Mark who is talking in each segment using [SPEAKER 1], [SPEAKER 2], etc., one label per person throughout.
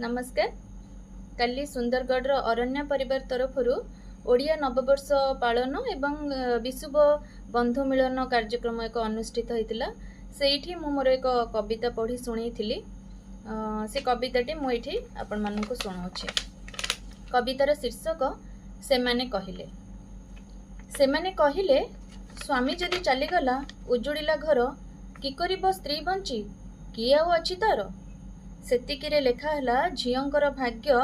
[SPEAKER 1] नमस्कार। काली सुंदरगढ़ अरण्य परिवार तरफ ओडिया नववर्ष पालन एवं विशुभ बंधु मिलन कार्यक्रम एक अनुष्ठित होता से मोर एक कविता पढ़ी शुणी से कविताटी मुझे आपण मानक शुणाऊे। कवितार शीर्षक सेमाने कहिले स्वामी जदि चलीगला उजुड़िला घर कि करिब स्त्री बंची किए आउ अछि तार। सेतिकिरे लेखा हला झियंकर भाग्य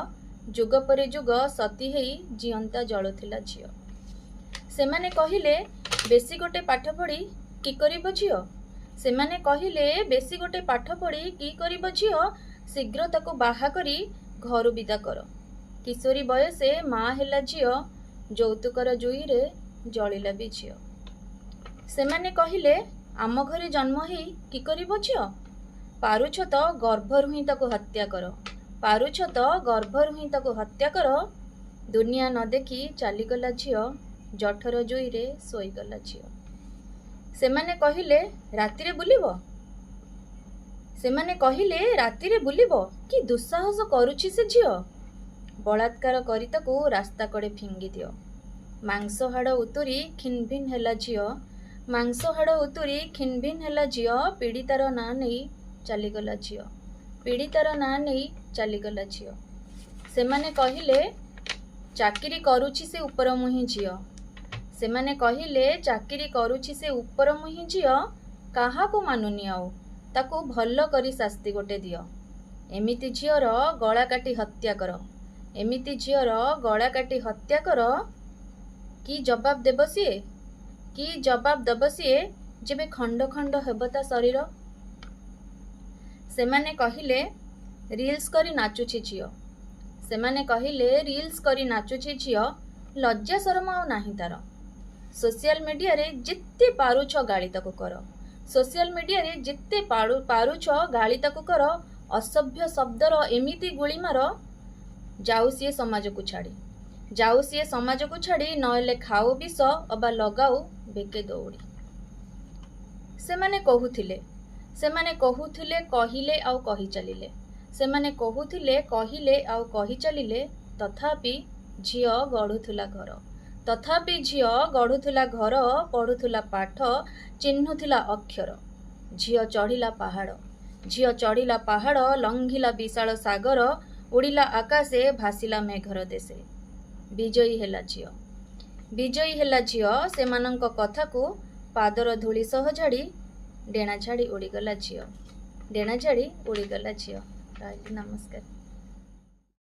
[SPEAKER 1] जुग परे जुग सती हेई जियंता जळुथिला झियो। सेमाने कहिले बेसी गोटे पाठ पढ़ी कि करिब झियो। सेमाने कहिले बेसी गोटे पाठ पढ़ी कि करिब झियो। शीघ्र ताको बाहा करी घर विदा कर। किशोरी बयसे माँ हेला झियो यौतुकर जुई रे जलिला भी झियो। सेमाने कहिले आम घरे जन्म ही कि करिब झियो। पारुछ तो गर्भरु ही ताको हत्या कर। पारुछ तो गर्भरु ही ताको हत्या कर। दुनिया न देखी चलीगला झियो जठर जुई रे सोईगला झियो। सेमाने कहिले रातिरे बुलिबो। सेमाने कहिले रातिरे बुलिबो कि दुस्साहस करुछि से झियो। बलात्कार करी ताको रास्ता कड़े फिंगी दियो। मांस हाड़ उतुरी खिनभिन हेला झियो। मांस हाड़ उतुरी खिनभिन हेला झियो। पीड़ितार ना नहीं चलीगला झियो। पीड़ितार ना नहीं चलीगला झियो। सेमाने कहिले चाकिरी करुछि से उपर मुही झियो। सेमाने कहिले चाकिरी करुछि से उपर मुही झियो। काहाको मानुनी आउ ताको भल्ल करी शास्ति गोटे दियो। एमिति झियर गला काटी हत्या कर। एमिति झियर गला काटी हत्या कर। कि जवाब देब सीए। कि जवाब देब सीए जेबे खंड खंड हेब ता शरीर। सेमाने कहिले रील्स करी नाचुछि झियो। सेमाने कहिले रील्स करी नाचुछि झियो। लज्जा शरम आउ नाही तार। सोशल मीडिया रे जिते पारुछ गाली ताको कर। सोशल मीडिया रे जिते पारुछ गाली ताको कर। असभ्य शब्दर एमिति गुली मार जाऊ सीए समाज को छाड़ी। जाऊ सीए समाज को छाड़ी नहेले खाओ विष अबा लगाऊ बेके दौड़ी। सेमाने कहुथिले कहिले आउ कहि चलिले। सेमाने कहुथिले कहिले आउ कहि चलिले। तथापि झियो गढ़ुथुला घर। तथापि झियो गढ़ुथुला घर। पढ़ुथुला पाठ चिन्हुथुला अक्षर। झियो चढ़िला पहाड़। झियो चढ़िला पहाड़ लंघिला विशाल सागर। उड़िला आकाशे भासिला मेघर देशे। विजयी हेला झियो। विजयी हेला झियो सेमानंक कथा को पादर धूली सह झाड़ी डेणा झाड़ी उड़ीगला झियो। डेणा झाड़ी उड़ीगला झियो। नमस्कार।